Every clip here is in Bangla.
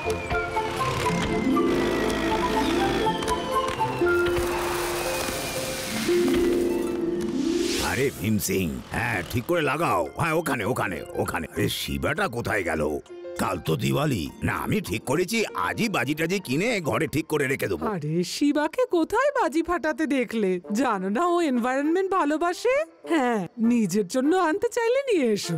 আরে ভীম সিং, হ্যাঁ ঠিক করে লাগাও। হ্যাঁ ওখানে ওখানে ওখানে। আরে শিবাটা কোথায় গেল? কাল তো দিওয়ালি না, আমি ঠিক করেছি আজই বাজি টাজি কিনে ঘরে ঠিক করে রেখে দেবো। আরে শিবাকে কোথায় বাজি ফাটাতে দেখলে? জানো না ও এনভায়রনমেন্ট ভালোবাসে। হ্যাঁ, নিজের জন্য আনতে চাইলে নিয়ে এসো।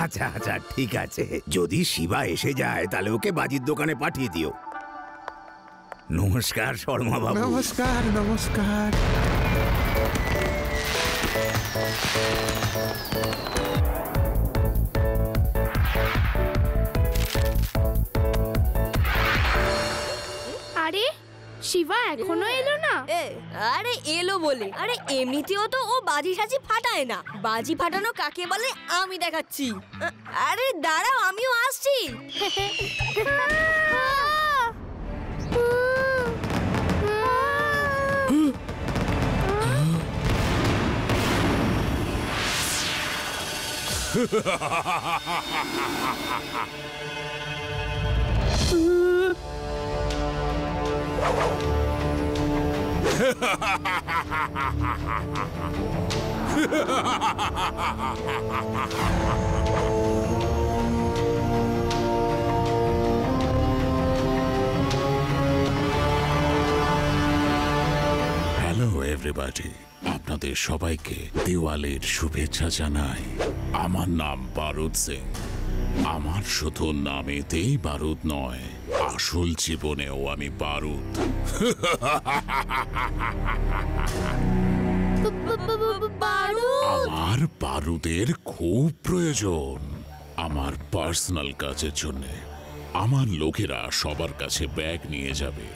আচ্ছা আচ্ছা ঠিক আছে, যদি শিবা এসে যায় তাহলে ওকে বাজির দোকানে পাঠিয়ে দিও। নমস্কার শর্মা বাবু। নমস্কার নমস্কার। আরে শিবা এখনো এলো না? আরে এলো বলে, আরে এমনিতেও তো ও বাজি সাজি ফাটায় না। বাজি ফাটানো কাকে বলে আমি দেখাচ্ছি। আরে দাঁড়াও, আমিও আসছি। হ্যালো এভরিবডি, আপনাদের সবাইকে দিওয়ালির শুভেচ্ছা জানাই। আমার নাম বারুদ সিং। আমার শুধু নামেতেই বারুদ নয়, আসল জীবনেও আমি বারুদ। আমার বারুদের খুব প্রয়োজন আমার পার্সোনাল কাজের জন্য। আমার লোকেরা সবার কাছে ব্যাগ নিয়ে যাবে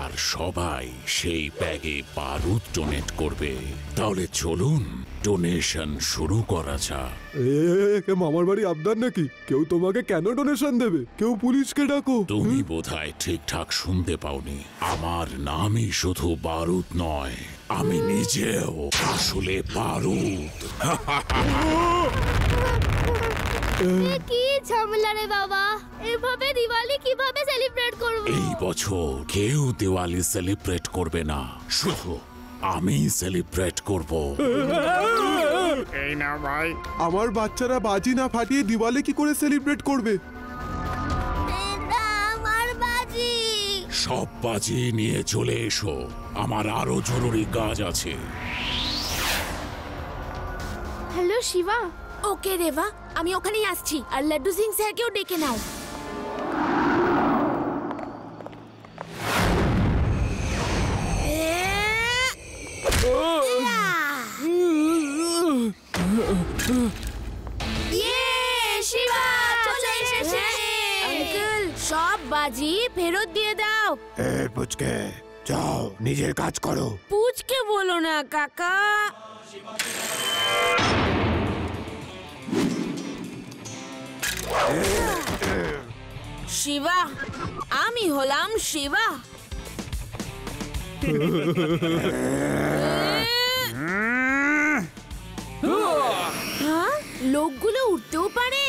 আর সবাই সেই ব্যাগে বারুদ ডোনেট করবে। তাহলে চলুন ডোনেশন শুরু করা যাক। মামার বাড়ি আবদার নাকি? কেউ তোমাকে কেন ডোনেশন দেবে? কেউ পুলিশকে ডাকো। তুমি বোধহয় ঠিকঠাক শুনতে পাওনি। আমার নামই শুধু বারুদ নয়, আমি নিজেও আসলে বারুদ। কি ঝামেলা রে বাবা, এভাবে দিওয়ালি কিভাবে সেলিব্রেট করব? এই বছর কেউ দিওয়ালি সেলিব্রেট করবে না, শুধু আমি সেলিব্রেট করব। এই না ভাই, আমার বাচ্চারা বাজি না ফাটিয়ে দিওয়ালি কি করে সেলিব্রেট করবে? আমার বাজি। সব বাজি নিয়ে চলে এসো, আমার আরো জরুরি কাজ আছে। হ্যালো শিবা। ওকে রেবা, আমি ওখানেই আসছি। আর লাড্ডু সিং স্যারকেও ডেকে নাও। আঙ্কেল, সব বাজি ফেরত দিয়ে দাও। পুচকে যাও, নিজের কাজ করো। পুচকে বলো না কাকা। শিবা, আমি হলাম শিবা। হ্যাঁ, লোকগুলো উঠতেও পারে।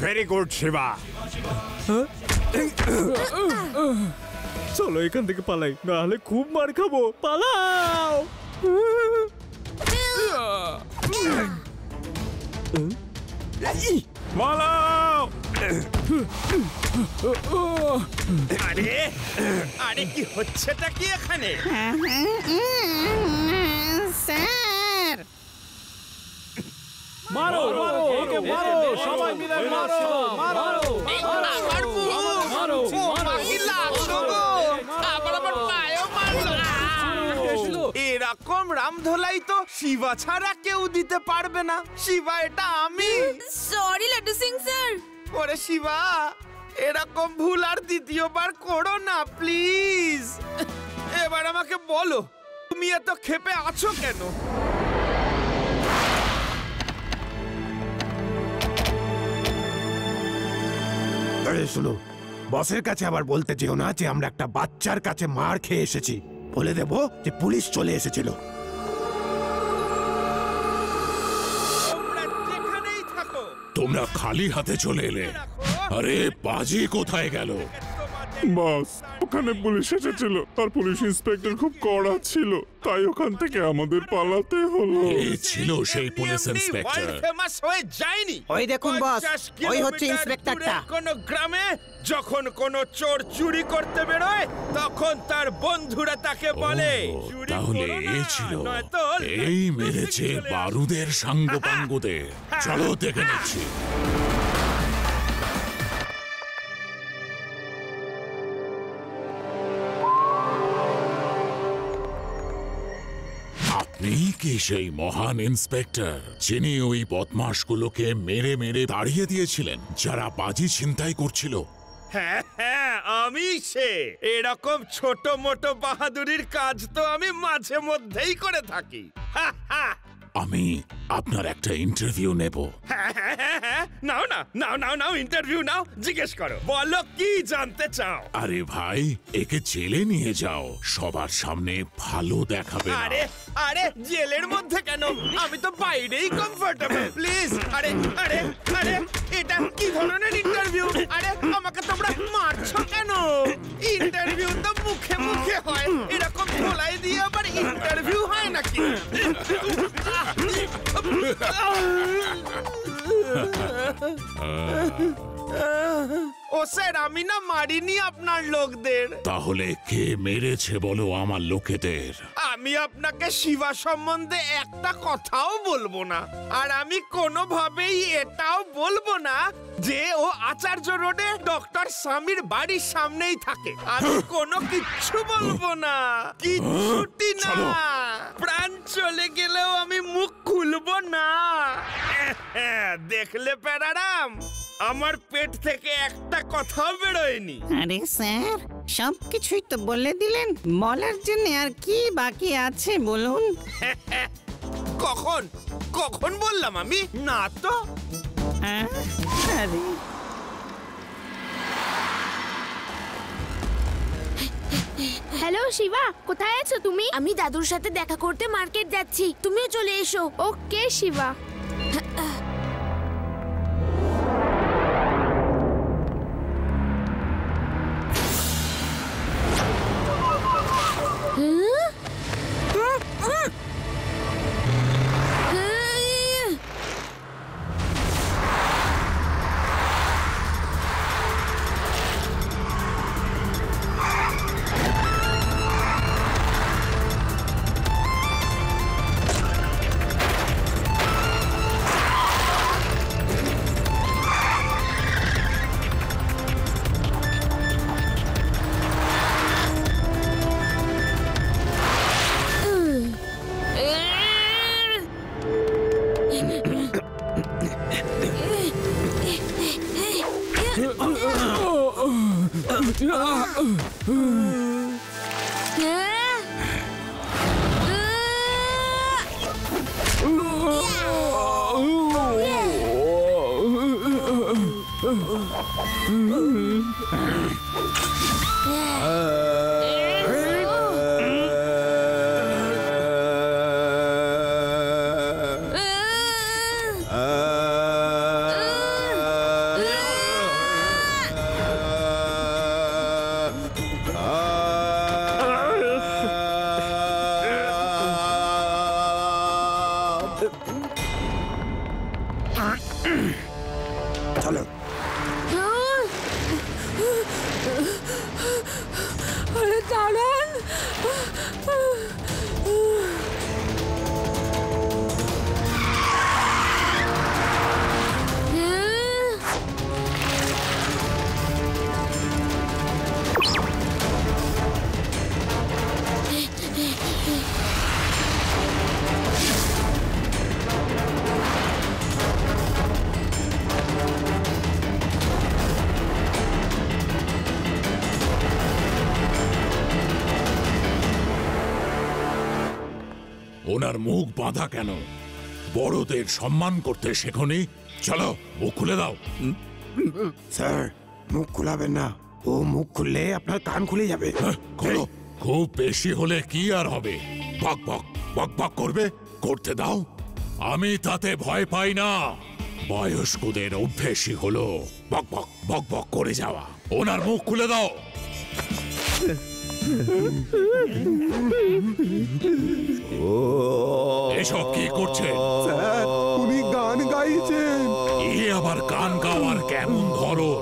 Very good Shiva. চলো এখান থেকে পালাই, না হলে খুব মার খাবো। পালাও। পালাও। আরে আরে কি হচ্ছেটা কি এখানে? স্যার মারো মারো ওকে মারো, সবাই মিলে মারো মারো আমার মারো আবার আমার পায়েও মারলো। এরকম রামধোলাই তো শিবা ছাড়া কেউ দিতে পারবে না। শিবা, এটা আমি। Sorry Laddu Singh sir. ওরে শিবা, এরকম ভুল আর দ্বিতীয়বার করো না প্লিজ। এবার আমাকে বলো, তুমি এত ক্ষেপে আছো কেন? আরে শোনো, বসের কাছে আবার বলতে যেও না যে আমরা একটা বাচ্চার কাছে মার খেয়ে এসেছি। বলে দেবো যে পুলিশ চলে এসেছিল। তোমরা যেখানেই থাকো, তোমরা খালি হাতে চলে এলে। আরে বাজি কোথায় গেল? বস, ওখানে পুলিশ এসেছিল আর পুলিশ ইন্সপেক্টর খুব কড়া ছিল, তাই ওখান থেকে আমাদের পালাতে হলো। এই ছিল সেই পুলিশ ইন্সপেক্টর। ফেমাস হয়ে যায়নি। ওই দেখুন বস, 50 ওই হচ্ছে কিলোমিটার ইন্সপেক্টরটা। দূরে কোনো গ্রামে যখন কোনো চোর চুরি করতে বেরোয়, তখন তার বন্ধুরা তাকে বলে ও, চুরি তাহলে করো না, এই ছিল, নয়তো এই লাঠি মেরেছে চলে আসবে। বারুদের সাঙ্গপাঙ্গদের। চলো দেখে নিচ্ছি। আপনি কি সেই মহান ইন্সপেক্টর যিনি ওই বদমাশগুলোকে মেরে মেরে তাড়িয়ে দিয়েছিলেন, যারা বাজি ছিনতাই করছিল? হ্যাঁ হ্যাঁ, আমি সে। এরকম ছোট মোটো বাহাদুরির কাজ তো আমি মাঝে মধ্যেই করে থাকি। হা, হা। আমি আপনার একটা ইন্টারভিউ নেব। হ্যাঁ, হ্যাঁ, হ্যাঁ, হ্যাঁ। নাও না, নাও নাও নাও, ইন্টারভিউ নাও, জিজ্ঞেস করো, বলো কি জানতে চাও। আরে ভাই, একে জেলে নিয়ে যাও, সবার সামনে ভালো দেখাবে না। আরে আরে, জেলের মধ্যে কেন? আমি তো বাইরেই কমফোর্টেবল। প্লিজ। আরে আরে আরে, এটা কি ধরনের ইন্টারভিউ? আরে আমাকে তোমরা মারছো কেন? ইন্টারভিউ তো মুখে মুখে হয়, এরকম ধোলাই দিয়ে আবার ইন্টারভিউ হয় নাকি? ও স্যার, আমি না মারিনি আপনার লোকদের। তাহলে কে মেরেছে বলো আমার লোকেদের? আমি আপনাকে শিবা সম্বন্ধে একটা কথাও বলবো না, আর আমি কোনোভাবেই এটাও বলবো না যে ও আচার্য রোডে ডক্টর স্বামীর বাড়ির সামনেই থাকে। আমি কোনো কিচ্ছু বলবো না, কিচ্ছুটি না। প্রাণ চলে গেলেও আমি মুখ খুলবো না। দেখলে প্যারারাম, আমার পেট থেকে একটা কথাও বেরোয়নি। আরে স্যার, সবকিছুই তো বলে দিলেন, বলার জন্য আর কি বাকি আছে বলুন? কখন কখন বললাম আমি? না তো। আরে হ্যালো শিবা, কোথায় আছো তুমি? আমি দাদুর সাথে দেখা করতে মার্কেট যাচ্ছি, তুমিও চলে এসো। ওকে শিবা। চলো। আরে দাঁড়ান। ওনার মুখ বাঁধা কেন? বড়দের সম্মান করতে শেখনি? চলো, মুখ খুলে দাও। স্যার, মুখ খুলাবেন না, ও মুখ খুললে আপনার কান খুলে যাবে। খোলো। খুব বেশি হলে কি আর হবে? বক বক বক বক করবে, করতে দাও। আমি তাতে ভয় পাই না। বয়স্কদের অভ্যেসই হলো বক বক বক বক করে যাওয়া। ওনার মুখ খুলে দাও। এসব কি করছেন? স্যার, উনি গান গাইছেন। এ আবার গান গাওয়ার কেমন ধরন?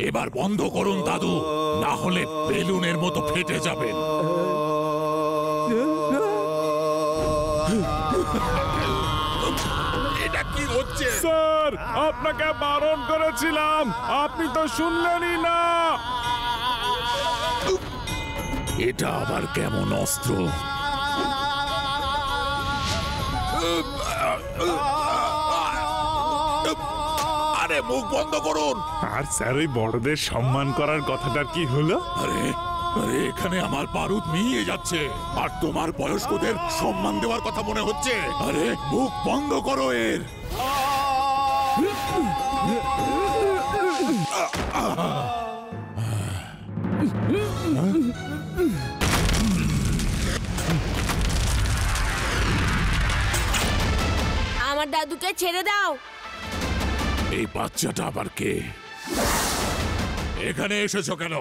এবার বন্ধ করুন দাদু, না হলে বেলুনের মতো ফেটে যাবেন। এটা কি হচ্ছে? স্যার, আপনাকে বারণ করেছিলাম, আপনি তো শুনলেনই না। এটা আবার কেমন অস্ত্র? আরে মুখ বন্ধ করুন। আর স্যার, ওই বড়দের সম্মান করার কথাটার কি হলো? আরে আরে, এখানে আমার বারুদ মিলিয়ে যাচ্ছে, আর তোমার বয়স্কদের সম্মান দেওয়ার কথা মনে হচ্ছে। আরে মুখ বন্ধ করো এর। আমার দাদুকে ছেড়ে দাও। এই বাচ্চাটা আবার কে? এখানে এসেছো কেন?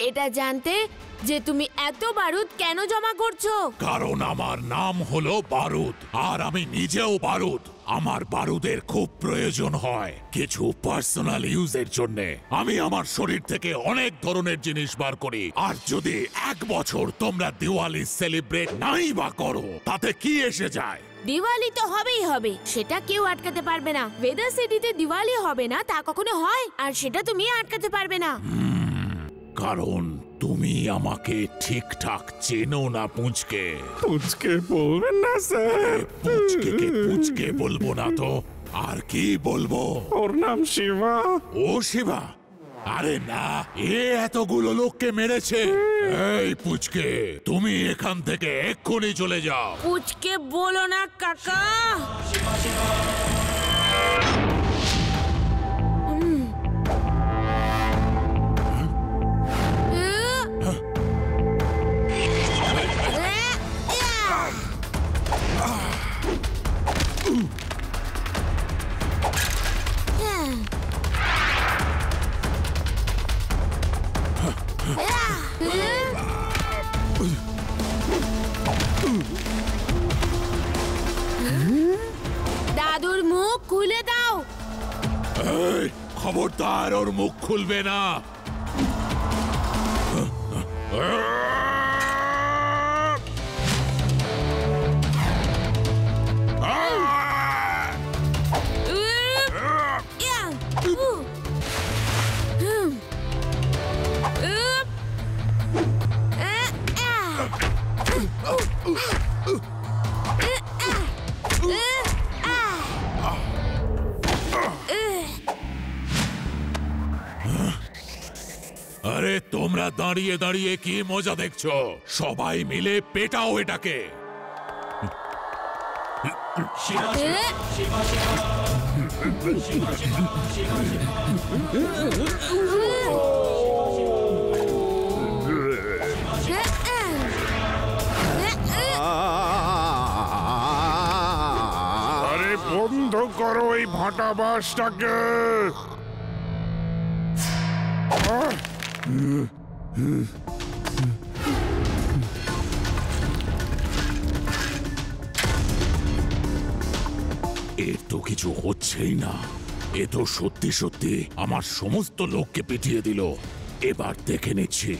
এটা জানতে যে তুমি এত বারুদ কেন জমা করছো। কারণ আমার নাম হলো বারুদ, আর আমি নিজেও বারুদ। আমার বারুদের খুব প্রয়োজন হয় কিছু পার্সোনাল ইউজের জন্য। আমি আমার শরীর থেকে অনেক ধরনের জিনিস বার করি, আর যদি 1 বছর তোমরা দিওয়ালি সেলিব্রেট নাই বা করো, তাতে কি এসে যায়? দিওয়ালি তো হবেই হবে, সেটা কেউ আটকাতে পারবে না। ওয়েদার সিটিতে দিওয়ালি হবে না তা কখনো হয়, আর সেটা তুমি আটকাতে পারবে না। কারণ তুমি আমাকে ঠিকঠাক চেনো না পুঁচকে। পুচকে বলবেন না স্যার। পুঁচকে বলবো না তো আর কি বলবো? ওর নাম শিবা। ও শিবা? আরে না, এ এতগুলো লোককে মেরেছে। এই পুঁচকে, তুমি এখান থেকে এক্ষুনি চলে যাও। পুচকে বলো না কাকা। দাদুর মুখ খুলে দাও। এই, খবরদার ওর মুখ খুলবে না। আরে তোমরা দাঁড়িয়ে দাঁড়িয়ে কি মজা দেখছো? সবাই মিলে পেটাও এটাকে। আরে বন্ধ করো এই ভাটা বাসটাকে। এর তো কিছু হচ্ছেই না। এ তো সত্যি সত্যি আমার সমস্ত লোককে পিটিয়ে দিল। এবার দেখে নিচ্ছি।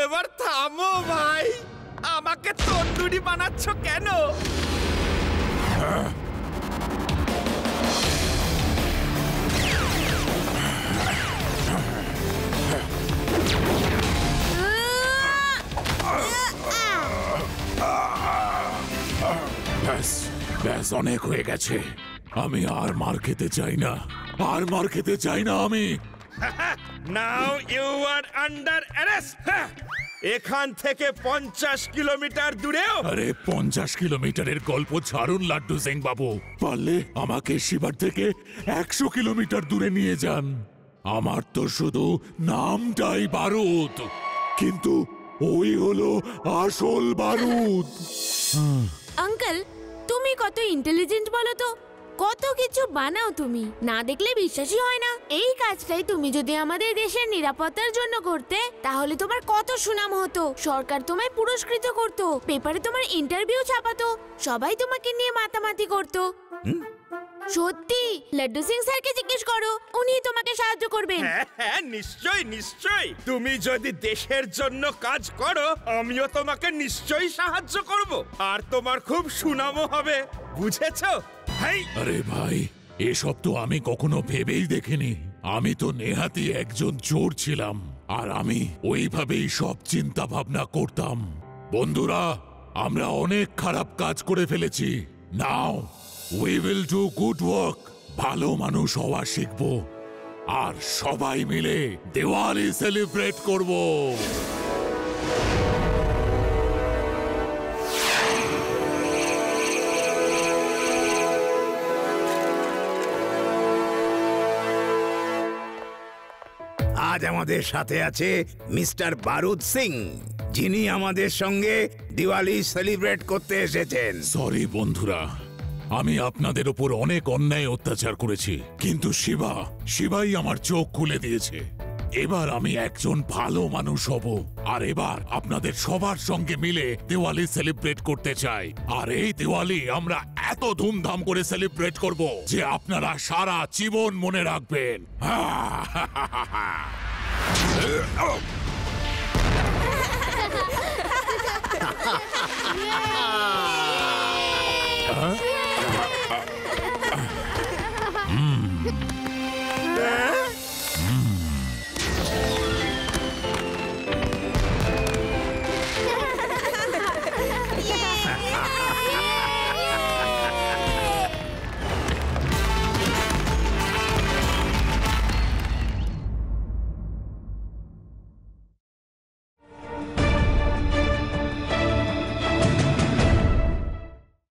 এবার থামো ভাই, বানাচ্ছ কেন? ব্যাস ব্যাস অনেক হয়ে গেছে। আমি আর মার খেতে চাই না, আর মার খেতে চাই না আমি। Now you are under arrest. এখান থেকে 50 কিলোমিটার দূরেও। আরে 50 কিলোমিটারের গল্প ছাড়ুন লাড্ডু সিং বাবু, পারলে আমাকে শিবার থেকে 100 কিলোমিটার দূরে নিয়ে যান। আমার তো শুধু নামটাই বারুদ, কিন্তু ওই হলো আসল বারুদ। আঙ্কেল, তুমি কত ইন্টেলিজেন্ট বলো তো, কত কিছু বানাও তুমি, না দেখলে বিশ্বাসই হয় না। এই কাজটাই তুমি যদি আমাদের দেশের নিরাপত্তার জন্য করতে, তাহলে তোমার কত সুনাম হতো, সরকার তোমায় পুরস্কৃত করতো, পেপারে তোমার ইন্টারভিউ ছাপাতো, সবাই তোমাকে নিয়ে মাতামাতি করতো। সত্যি, লাড্ডু সিং স্যারকে জিজ্ঞেস করো, উনি তোমাকে সাহায্য করবেন। হ্যাঁ নিশ্চয়ই নিশ্চয়ই, তুমি যদি দেশের জন্য কাজ করো, আমিও তোমাকে নিশ্চয়ই সাহায্য করব, আর তোমার খুব সুনামও হবে, বুঝেছো? আরে ভাই, এসব তো আমি কখনো ভেবেই দেখিনি। আমি তো নেহাতি একজন চোর ছিলাম, আর আমি ওইভাবেই সব চিন্তা ভাবনা করতাম। বন্ধুরা, আমরা অনেক খারাপ কাজ করে ফেলেছি। Now we will do good work, ভালো মানুষ হওয়া শিখবো, আর সবাই মিলে দিওয়ালি সেলিব্রেট করব। আজ আমাদের সাথে আছে মিস্টার বারুদ সিং, যিনি আমাদের সঙ্গে দিওয়ালি সেলিব্রেট করতে এসেছেন। সরি বন্ধুরা, আমি আপনাদের উপর অনেক অন্যায় অত্যাচার করেছি, কিন্তু শিবাই আমার চোখ খুলে দিয়েছে। এবার আমি একজন ভালো মানুষ হব, আর এবার আপনাদের সবার সঙ্গে মিলে দিওয়ালি সেলিব্রেট করতে চাই। আর এই দিওয়ালি আমরা এত ধুমধাম করে সেলিব্রেট করব যে আপনারা সারা জীবন মনে রাখবেন।